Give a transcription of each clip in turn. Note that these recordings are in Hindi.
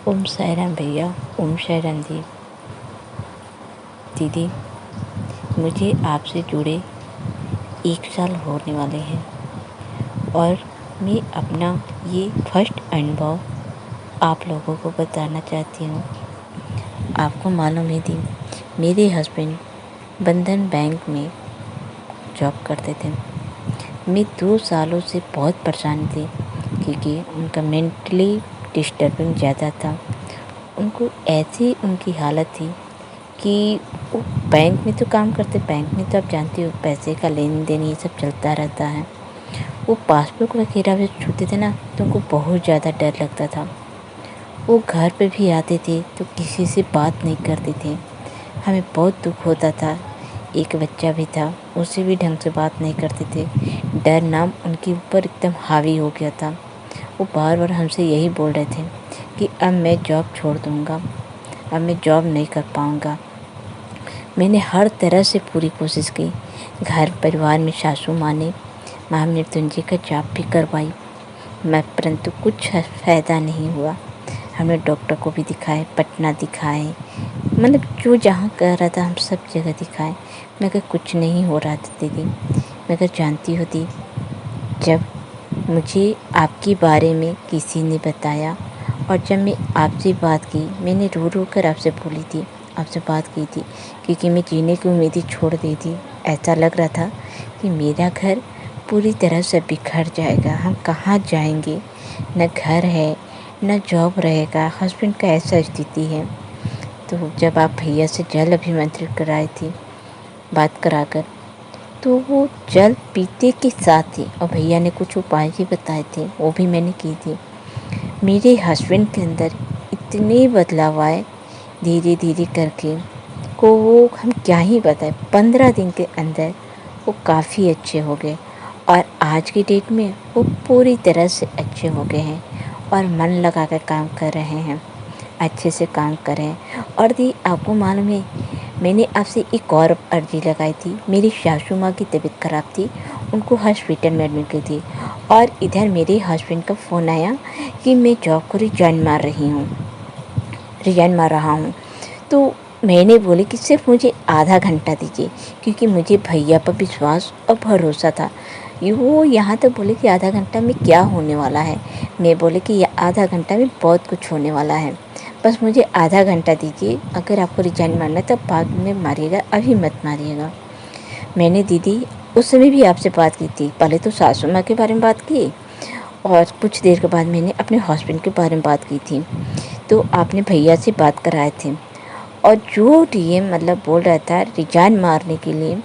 ओम साई राम भैया, ओम साई राम जी। दीदी, मुझे आपसे जुड़े 1 साल होने वाले हैं और मैं अपना ये फर्स्ट अनुभव आप लोगों को बताना चाहती हूँ। आपको मालूम है दी, मेरे हस्बैंड बंधन बैंक में जॉब करते थे। मैं 2 सालों से बहुत परेशान थी क्योंकि उनका मेंटली डिस्टर्बिंग ज़्यादा था। उनको ऐसी उनकी हालत थी कि वो बैंक में तो काम करते, बैंक में तो आप जानती हो पैसे का लेन देन ये सब चलता रहता है। वो पासबुक वगैरह भी छूते थे ना तो उनको बहुत ज़्यादा डर लगता था। वो घर पे भी आते थे तो किसी से बात नहीं करते थे। हमें बहुत दुख होता था। एक बच्चा भी था, उससे भी ढंग से बात नहीं करते थे। डर नाम उनके ऊपर एकदम हावी हो गया था। वो बार बार हमसे यही बोल रहे थे कि अब मैं जॉब छोड़ दूँगा, अब मैं जॉब नहीं कर पाऊँगा। मैंने हर तरह से पूरी कोशिश की। घर परिवार में सासू माँ ने महामृत्युंजय का जाप भी करवाई, परंतु कुछ फ़ायदा नहीं हुआ। हमने डॉक्टर को भी दिखाए, पटना दिखाए, मतलब जो जहाँ कह रहा था हम सब जगह दिखाए, मगर कुछ नहीं हो रहा था दीदी। मगर जानती होती, जब मुझे आपके बारे में किसी ने बताया और जब मैं आपसे बात की, मैंने रो रो कर आपसे बोली थी, आपसे बात की थी, क्योंकि मैं जीने की उम्मीद ही छोड़ दी थी। ऐसा लग रहा था कि मेरा घर पूरी तरह से बिखर जाएगा, हम कहाँ जाएंगे, न घर है न जॉब रहेगा, हस्बैंड का ऐसा स्थिति है। तो जब आप भैया से जल अभिमंत्रित कराई थी बात कराकर, तो वो जल पीते के साथ ही और भैया ने कुछ उपाय भी बताए थे, वो भी मैंने की थी। मेरे हस्बैंड के अंदर इतने बदलाव आए धीरे धीरे करके को, वो हम क्या ही बताएं। 15 दिन के अंदर वो काफ़ी अच्छे हो गए और आज की डेट में वो पूरी तरह से अच्छे हो गए हैं और मन लगा कर काम कर रहे हैं, अच्छे से काम कर रहे हैं। और दी, आपको मालूम है, मैंने आपसे एक और अर्जी लगाई थी। मेरी सासू माँ की तबीयत ख़राब थी, उनको हॉस्पिटल में एडमिट की थी और इधर मेरे हस्बैंड का फ़ोन आया कि मैं जॉब को रिजाइन मार रहा हूँ। तो मैंने बोली कि सिर्फ मुझे आधा घंटा दीजिए, क्योंकि मुझे भैया पर विश्वास और भरोसा था। वो यहाँ तक बोले कि आधा घंटा में क्या होने वाला है। मैं बोले कि आधा घंटा में बहुत कुछ होने वाला है, बस मुझे आधा घंटा दीजिए। अगर आपको रिजाइन मारना है तब बाद में मारिएगा, अभी मत मारिएगा। मैंने दीदी उस समय भी आपसे बात की थी। पहले तो सासू माँ के बारे में बात की और कुछ देर के बाद मैंने अपने हस्बैंड के बारे में बात की थी। तो आपने भैया से बात कराए थे और जो डीएम मतलब बोल रहा था रिजाइन मारने के लिए,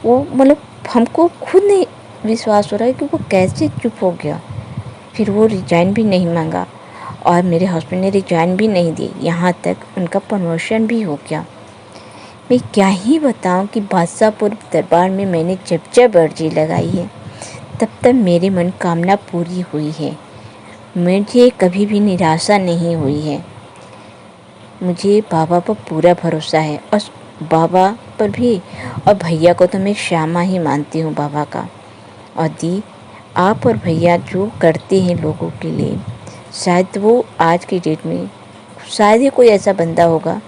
वो मतलब हमको खुद नहीं विश्वास हो रहा है कि वो कैसे चुप हो गया। फिर वो रिजाइन भी नहीं मांगा और मेरे हस्बैंड ने रिजाइन भी नहीं दी, यहाँ तक उनका प्रमोशन भी हो गया। मैं क्या ही बताऊं कि बादशाहपुर दरबार में मैंने जब जब अर्जी लगाई है तब तक मेरी मनोकामना पूरी हुई है। मुझे कभी भी निराशा नहीं हुई है। मुझे बाबा पर पूरा भरोसा है और बाबा पर भी, और भैया को तो मैं श्यामा ही मानती हूँ बाबा का। और दी, आप और भैया जो करते हैं लोगों के लिए, शायद वो आज की डेट में शायद ही कोई ऐसा बंदा होगा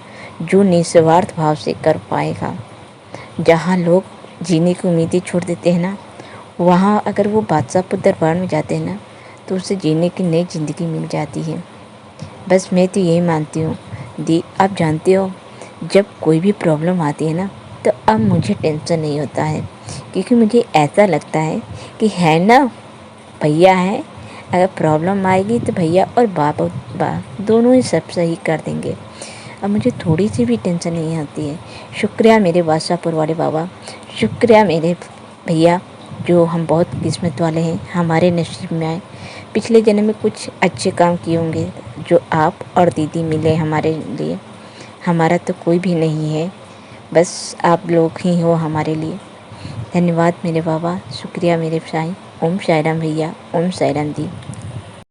जो निस्वार्थ भाव से कर पाएगा। जहाँ लोग जीने की उम्मीदें छोड़ देते हैं ना, वहाँ अगर वो बादशाहपुर दरबार में जाते हैं ना तो उसे जीने की नई ज़िंदगी मिल जाती है। बस मैं तो यही मानती हूँ दी। आप जानते हो, जब कोई भी प्रॉब्लम आती है ना तो अब मुझे टेंशन नहीं होता है, क्योंकि मुझे ऐसा लगता है कि है ना भैया है, अगर प्रॉब्लम आएगी तो भैया और बाबा दोनों ही सब सही कर देंगे। अब मुझे थोड़ी सी भी टेंशन नहीं आती है। शुक्रिया मेरे बादशाहपुर वाले बाबा, शुक्रिया मेरे भैया, जो हम बहुत किस्मत वाले हैं, हमारे नसीब में आए। पिछले जन्म में कुछ अच्छे काम किए होंगे जो आप और दीदी मिले हमारे लिए। हमारा तो कोई भी नहीं है, बस आप लोग ही हो हमारे लिए। धन्यवाद मेरे बाबा, शुक्रिया मेरे साईं। ओम साई राम भैया, ओम साई राम जी।